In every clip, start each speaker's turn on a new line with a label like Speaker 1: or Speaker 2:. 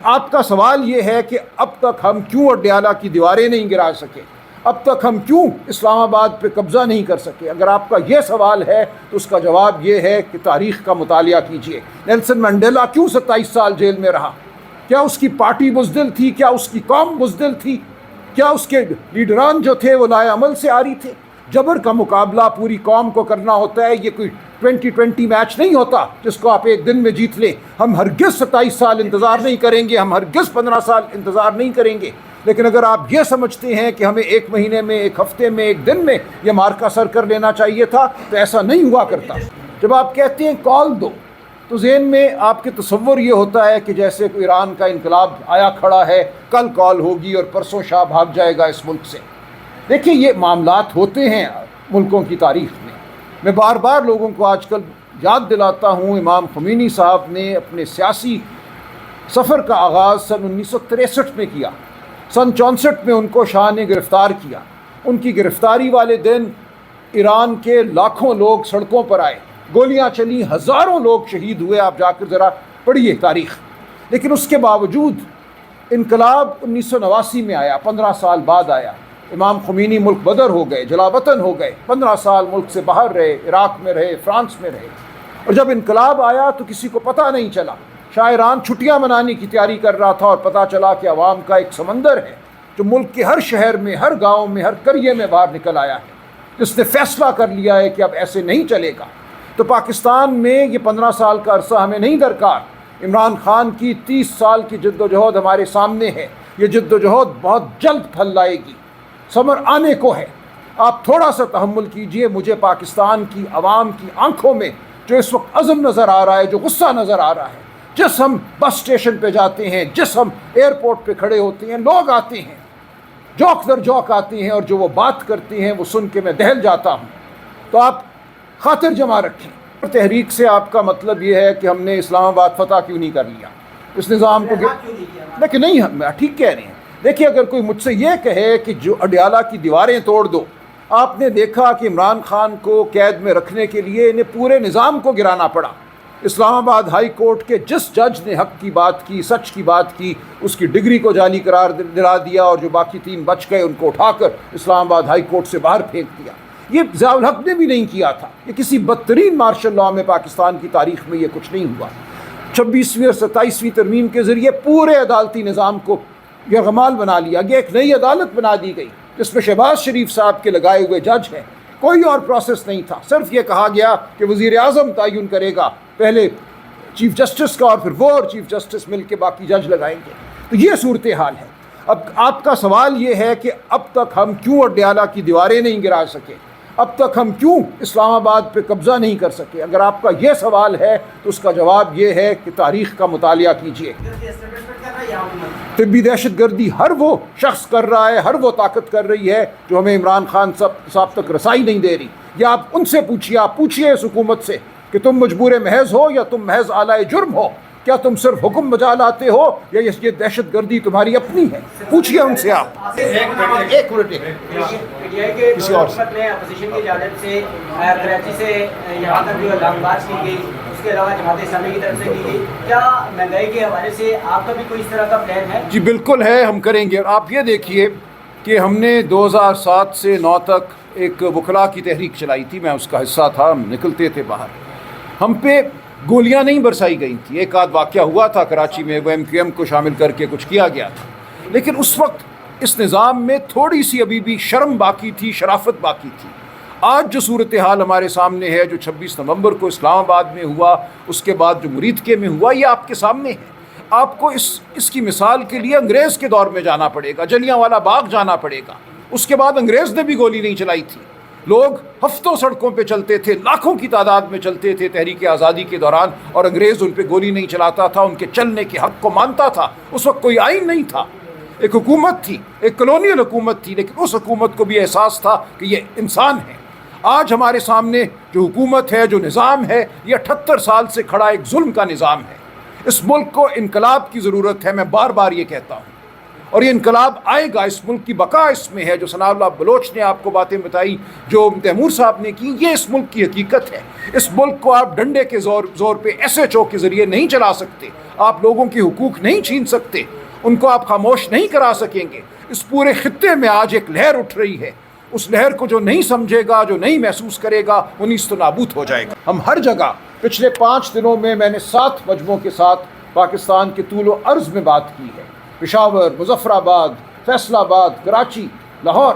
Speaker 1: آپ کا سوال یہ ہے کہ اب تک ہم کیوں اڈیالہ کی دیواریں نہیں گرا سکے، اب تک ہم کیوں اسلام آباد پہ قبضہ نہیں کر سکے؟ اگر آپ کا یہ سوال ہے تو اس کا جواب یہ ہے کہ تاریخ کا مطالعہ کیجئے۔ نیلسن منڈیلا کیوں 27 سال جیل میں رہا؟ کیا اس کی پارٹی بزدل تھی؟ کیا اس کی قوم بزدل تھی؟ کیا اس کے لیڈران جو تھے وہ لائے عمل سے آری تھے؟ جبر کا مقابلہ پوری قوم کو کرنا ہوتا ہے، یہ کوئی 2020 میچ نہیں ہوتا جس کو آپ ایک دن میں جیت لیں۔ ہم ہرگز 27 سال انتظار نہیں کریں گے، ہم ہرگز 15 سال انتظار نہیں کریں گے۔ لیکن اگر آپ یہ سمجھتے ہیں کہ ہمیں ایک مہینے میں، ایک ہفتے میں، ایک دن میں یہ مارکا سر کر لینا چاہیے تھا تو ایسا نہیں ہوا کرتا۔ جب آپ کہتے ہیں کال دو تو ذہن میں آپ کے تصور یہ ہوتا ہے کہ جیسے ایران کا انقلاب آیا کھڑا ہے، کل کال ہوگی اور پرسوں شاہ بھاگ جائے گا اس ملک سے۔ دیکھیں یہ معاملات ہوتے ہیں ملکوں کی تاریخ میں۔ میں بار بار لوگوں کو آج کل یاد دلاتا ہوں، امام خمینی صاحب نے اپنے سیاسی سفر کا آغاز سن 1963 میں کیا۔ سن 64 میں ان کو شاہ نے گرفتار کیا۔ ان کی گرفتاری والے دن ایران کے لاکھوں لوگ سڑکوں پر آئے، گولیاں چلی، ہزاروں لوگ شہید ہوئے۔ آپ جا کر ذرا پڑھیے تاریخ۔ لیکن اس کے باوجود انقلاب 1989 میں آیا، 15 سال بعد آیا۔ امام خمینی ملک بدر ہو گئے، جلا وطن ہو گئے، 15 سال ملک سے باہر رہے، عراق میں رہے، فرانس میں رہے۔ اور جب انقلاب آیا تو کسی کو پتہ نہیں چلا۔ شاہ ایران چھٹیاں منانے کی تیاری کر رہا تھا اور پتہ چلا کہ عوام کا ایک سمندر ہے جو ملک کے ہر شہر میں، ہر گاؤں میں، ہر قریے میں باہر نکل آیا ہے، جس نے فیصلہ کر لیا ہے کہ اب ایسے نہیں چلے گا۔ تو پاکستان میں یہ 15 سال کا عرصہ ہمیں نہیں درکار۔ عمران خان کی 30 سال کی جد و جہد ہمارے سامنے ہے۔ یہ جد و جہد بہت جلد پھل لائے گی، ثمر آنے کو ہے۔ آپ تھوڑا سا تحمل کیجئے۔ مجھے پاکستان کی عوام کی آنکھوں میں جو اس وقت عزم نظر آ رہا ہے، جو غصہ نظر آ رہا ہے، جس ہم بس اسٹیشن پہ جاتے ہیں، جس ہم ایئرپورٹ پہ کھڑے ہوتے ہیں، لوگ آتے ہیں، جوک در جوک آتے ہیں، اور جو وہ بات کرتے ہیں وہ سن کے میں دہل جاتا ہوں۔ تو آپ خاطر جمع رکھیں۔ تحریک سے آپ کا مطلب یہ ہے کہ ہم نے اسلام آباد فتح کیوں نہیں کر لیا، اس نظام کو لیکن نہیں، ہم ٹھیک کہہ رہے ہیں۔ دیکھیے اگر کوئی مجھ سے یہ کہے کہ جو اڈیالہ کی دیواریں توڑ دو، آپ نے دیکھا کہ عمران خان کو قید میں رکھنے کے لیے انہیں پورے نظام کو گرانا پڑا۔ اسلام آباد ہائی کورٹ کے جس جج نے حق کی بات کی، سچ کی بات کی، اس کی ڈگری کو جعلی قرار دلا دیا، اور جو باقی 3 بچ گئے ان کو اٹھا کر اسلام آباد ہائی کورٹ سے باہر پھینک دیا۔ یہ ضیاء الحق نے بھی نہیں کیا تھا۔ یہ کسی بدترین مارشل لاء میں پاکستان کی تاریخ میں یہ کچھ نہیں ہوا۔ 26ویں اور 27ویں ترمیم کے ذریعے پورے عدالتی نظام کو یرغمال بنا لیا گیا، ایک نئی عدالت بنا دی گئی جس میں شہباز شریف صاحب کے لگائے ہوئے جج ہیں۔ کوئی اور پروسیس نہیں تھا، صرف یہ کہا گیا کہ وزیر اعظم تعین کرے گا، پہلے چیف جسٹس کا اور پھر وہ اور چیف جسٹس مل کے باقی جج لگائیں گے۔ تو یہ صورتحال ہے۔ اب آپ کا سوال یہ ہے کہ اب تک ہم کیوں اڈیالہ کی دیواریں نہیں گرا سکے، اب تک ہم کیوں اسلام آباد پہ قبضہ نہیں کر سکے؟ اگر آپ کا یہ سوال ہے تو اس کا جواب یہ ہے کہ تاریخ کا مطالعہ کیجئے۔ طبی دہشت گردی ہر وہ شخص کر رہا ہے، ہر وہ طاقت کر رہی ہے جو ہمیں عمران خان صاحب تک رسائی نہیں دے رہی۔ یا آپ ان سے پوچھیے، آپ پوچھیے اس حکومت سے کہ تم مجبور محض ہو یا تم محض آلائے جرم ہو؟ کیا تم صرف حکم بجا لاتے ہو یا یہ دہشت گردی تمہاری اپنی ہے؟ پوچھیے ان سے آپ۔ ایک منٹ کسی اور سے
Speaker 2: اپوزیشن کی جانب سے کراچی سے یہاں تک جو لانگ مارچ کی گئی، اس کے علاوہ جماعت اسلامی کی طرف سے کی گئی، کیا مہنگائی کے حوالے سے آپ کا بھی کوئی اس طرح کا پلان ہے؟
Speaker 1: جی بالکل ہے، ہم کریں گے۔ آپ یہ دیکھیے کہ ہم نے 2007 سے 9 تک ایک وکلاء کی تحریک چلائی تھی، میں اس کا حصہ تھا، ہم نکلتے تھے باہر۔ ہم پہ گولیاں نہیں برسائی گئی تھیں، ایک آدھ واقعہ ہوا تھا کراچی میں، وہ MQM کو شامل کر کے کچھ کیا گیا تھا، لیکن اس وقت اس نظام میں تھوڑی سی ابھی بھی شرم باقی تھی، شرافت باقی تھی۔ آج جو صورتحال ہمارے سامنے ہے، جو 26 نومبر کو اسلام آباد میں ہوا، اس کے بعد جو مریدکے میں ہوا، یہ آپ کے سامنے ہے۔ آپ کو اس کی مثال کے لیے انگریز کے دور میں جانا پڑے گا، جلیانوالہ باغ جانا پڑے گا۔ اس کے بعد انگریز نے بھی گولی نہیں چلائی تھی، لوگ ہفتوں سڑکوں پہ چلتے تھے، لاکھوں کی تعداد میں چلتے تھے تحریک آزادی کے دوران، اور انگریز ان پہ گولی نہیں چلاتا تھا، ان کے چلنے کے حق کو مانتا تھا۔ اس وقت کوئی آئین نہیں تھا، ایک حکومت تھی، ایک کلونیل حکومت تھی، لیکن اس حکومت کو بھی احساس تھا کہ یہ انسان ہے۔ آج ہمارے سامنے جو حکومت ہے، جو نظام ہے، یہ 78 سال سے کھڑا ایک ظلم کا نظام ہے۔ اس ملک کو انقلاب کی ضرورت ہے، میں بار بار یہ کہتا ہوں۔ اور یہ انقلاب آئے گا، اس ملک کی بقا اس میں ہے۔ جو ثناء اللہ بلوچ نے آپ کو باتیں بتائی، جو تیمور صاحب نے کی، یہ اس ملک کی حقیقت ہے۔ اس ملک کو آپ ڈنڈے کے زور پہ SHO کے ذریعے نہیں چلا سکتے، آپ لوگوں کے حقوق نہیں چھین سکتے، ان کو آپ خاموش نہیں کرا سکیں گے۔ اس پورے خطے میں آج ایک لہر اٹھ رہی ہے، اس لہر کو جو نہیں سمجھے گا، جو نہیں محسوس کرے گا، وہ نیست و نابود ہو جائے گا۔ ہم ہر جگہ پچھلے 5 دنوں میں نے 7 مجموعوں کے ساتھ پاکستان کے طول و عرض میں بات کی ہے، پشاور، مظفر آباد، فیصل آباد، کراچی، لاہور۔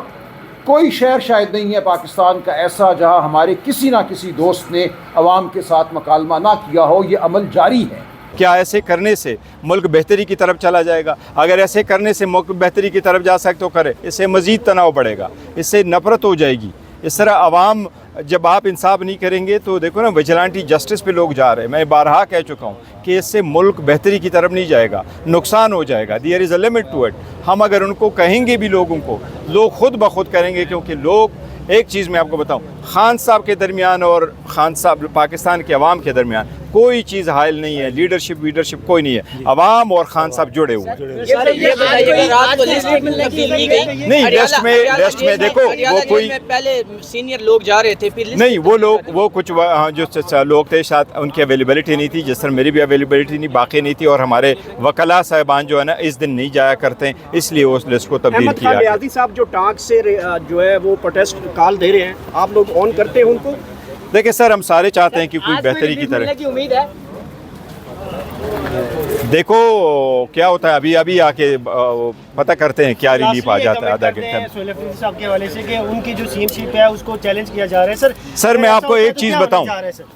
Speaker 1: کوئی شہر شاید نہیں ہے پاکستان کا ایسا جہاں ہمارے کسی نہ کسی دوست نے عوام کے ساتھ مکالمہ نہ کیا ہو۔ یہ عمل جاری ہے۔
Speaker 3: کیا ایسے کرنے سے ملک بہتری کی طرف چلا جائے گا؟ اگر ایسے کرنے سے ملک بہتری کی طرف جا سکے تو کرے، اس سے مزید تناؤ بڑھے گا، اس سے نفرت ہو جائے گی۔ اس طرح عوام جب آپ انصاف نہیں کریں گے تو دیکھو نا، وجیلانٹی جسٹس پہ لوگ جا رہے ہیں۔ میں بارہا کہہ چکا ہوں کہ اس سے ملک بہتری کی طرف نہیں جائے گا، نقصان ہو جائے گا۔ There is a limit to it. ہم اگر ان کو کہیں گے بھی لوگوں کو، لوگ خود بخود کریں گے، کیونکہ لوگ، ایک چیز میں آپ کو بتاؤں، خان صاحب کے درمیان اور خان صاحب پاکستان کے عوام کے درمیان کوئی چیز حائل نہیں ہے، لیڈرشپ کوئی نہیں ہے، عوام اور خان صاحب جڑے ہوئے ہیں۔ نہیں، لسٹ میں دیکھو وہ کوئی
Speaker 4: پہلے سینئر لوگ جا رہے تھے،
Speaker 3: نہیں، وہ کچھ جو لوگ تھے شاید ان کی اویلیبلٹی نہیں تھی، جس طرح میری بھی اویلیبلٹی نہیں، باقی نہیں تھی، اور ہمارے وکلاء صاحبان جو ہے نا اس دن نہیں جایا کرتے ہیں، اس لیے اس لسٹ کو تبدیل
Speaker 5: احمد
Speaker 3: کیا۔
Speaker 5: خان ریاضی صاحب جو ٹانک سے جو ہے وہ پروٹیسٹ کال دے رہے ہیں، آپ لوگ آن کرتے ہیں ان کو؟
Speaker 3: دیکھیں سر، ہم سارے چاہتے ہیں کہ کوئی بہتری کی طرح
Speaker 4: امید ہے۔
Speaker 3: دیکھو کیا ہوتا ہے، ابھی آ کے پتہ کرتے ہیں کیا ریلیف آ جاتا ہے آدھا گھنٹہ میں۔
Speaker 6: سہیل افریدی صاحب کے حوالے سے کہ ان کی جو سی ایم شپ ہے اس کو چیلنج کیا جا رہا ہے۔
Speaker 3: سر میں آپ کو ایک چیز بتاؤں،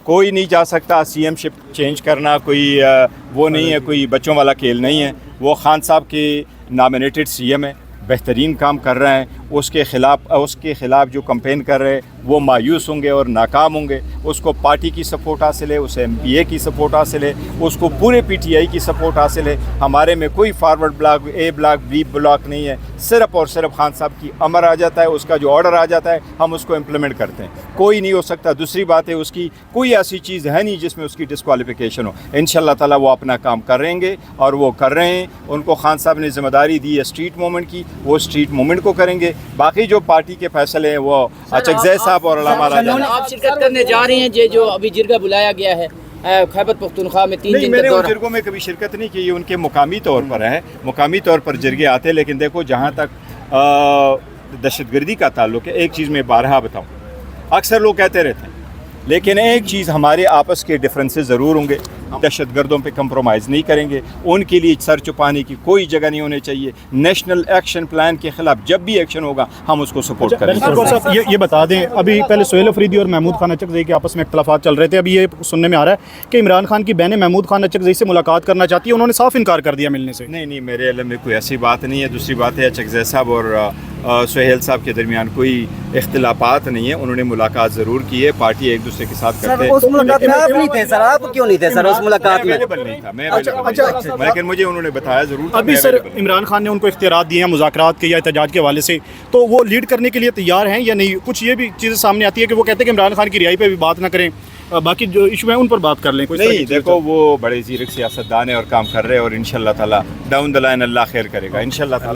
Speaker 3: کوئی نہیں جا سکتا سی ایم شپ چینج کرنا، کوئی وہ نہیں ہے، کوئی بچوں والا کھیل نہیں ہے۔ وہ خان صاحب کے نامینیٹڈ سی ایم ہے، بہترین کام کر رہے ہیں۔ اس کے خلاف جو کمپین کر رہے ہیں وہ مایوس ہوں گے اور ناکام ہوں گے۔ اس کو پارٹی کی سپورٹ حاصل ہے، اسے MPA کی سپورٹ حاصل ہے، اس کو پورے PTI کی سپورٹ حاصل ہے۔ ہمارے میں کوئی forward block, A block, B block نہیں ہے، صرف اور صرف خان صاحب کی امر آ جاتا ہے، اس کا جو آرڈر آ جاتا ہے ہم اس کو امپلیمنٹ کرتے ہیں، کوئی نہیں ہو سکتا۔ دوسری بات ہے، اس کی کوئی ایسی چیز ہے نہیں جس میں اس کی ڈسکوالیفیکیشن ہو۔ انشاءاللہ تعالیٰ وہ اپنا کام کریں گے اور وہ کر رہے ہیں۔ ان کو خان صاحب نے ذمہ داری دی ہے اسٹریٹ موومنٹ کی، وہ اسٹریٹ موومنٹ کو کریں گے۔ باقی جو پارٹی کے فیصلے ہیں وہ اچکزئی صاحب اور علامہ راجہ۔
Speaker 4: آپ شرکت کرنے جا رہے ہیں جو ابھی جرگہ بلایا گیا ہے خیبر پختونخوا میں 3 دن
Speaker 3: میں نے
Speaker 4: کا
Speaker 3: ان
Speaker 4: دورہ؟
Speaker 3: جرگوں میں کبھی شرکت نہیں کی، یہ ان کے مقامی طور پر ہے، مقامی طور پر جرگے آتے ہیں۔ لیکن دیکھو جہاں تک دہشت گردی کا تعلق ہے، ایک چیز میں بارہا بتاؤں، اکثر لوگ کہتے رہتے ہیں، لیکن ایک چیز ہمارے آپس کے ڈفرینسز ضرور ہوں گے۔ دہشت گردوں پہ کمپرومائز نہیں کریں گے، ان کے لیے سر چھپانے کی کوئی جگہ نہیں ہونی چاہیے۔ نیشنل ایکشن پلان کے خلاف جب بھی ایکشن ہوگا ہم اس کو سپورٹ کریں گے۔
Speaker 5: صاحب یہ بتا دیں، ابھی پہلے سہیل افریدی اور محمود خان اچکزئی کے آپس میں اختلافات چل رہے تھے، ابھی یہ سننے میں آ رہا ہے کہ عمران خان کی بہن محمود خان اچکزئی سے ملاقات کرنا چاہتی ہے، انہوں نے صاف انکار کر دیا ملنے سے۔
Speaker 3: نہیں، میرے علم میں کوئی ایسی بات نہیں ہے۔ دوسری بات ہے، اچکزئی صاحب اور سہیل صاحب کے درمیان کوئی اختلافات نہیں ہے، انہوں نے ملاقات ضرور کی ہے، پارٹی ایک دوسرے کے ساتھ کرتے ہیں۔
Speaker 2: اس ملاقات میں آپ نہیں تھے سر، آپ کیوں نہیں تھے سر اس ملاقات میں؟
Speaker 3: نہیں تھا میں، لیکن مجھے انہوں نے بتایا ضرور تھا۔
Speaker 5: ابھی سر عمران خان نے ان کو اختیارات دیے ہیں مذاکرات کے یا احتجاج کے حوالے سے، تو وہ لیڈ کرنے کے لیے تیار ہیں یا نہیں؟ کچھ یہ بھی چیزیں سامنے آتی ہے کہ وہ کہتے ہیں کہ عمران خان کی رہائی پہ بھی بات نہ کریں، باقی جو ایشو ہیں ان پر بات کر لیں۔
Speaker 3: نہیں، دیکھو وہ بڑے زیرک سیاست دان ہیں اور کام کر رہے ہیں، اور انشاءاللہ تعالیٰ ڈاؤن دی لائن اللہ خیر کرے گا انشاءاللہ تعالیٰ۔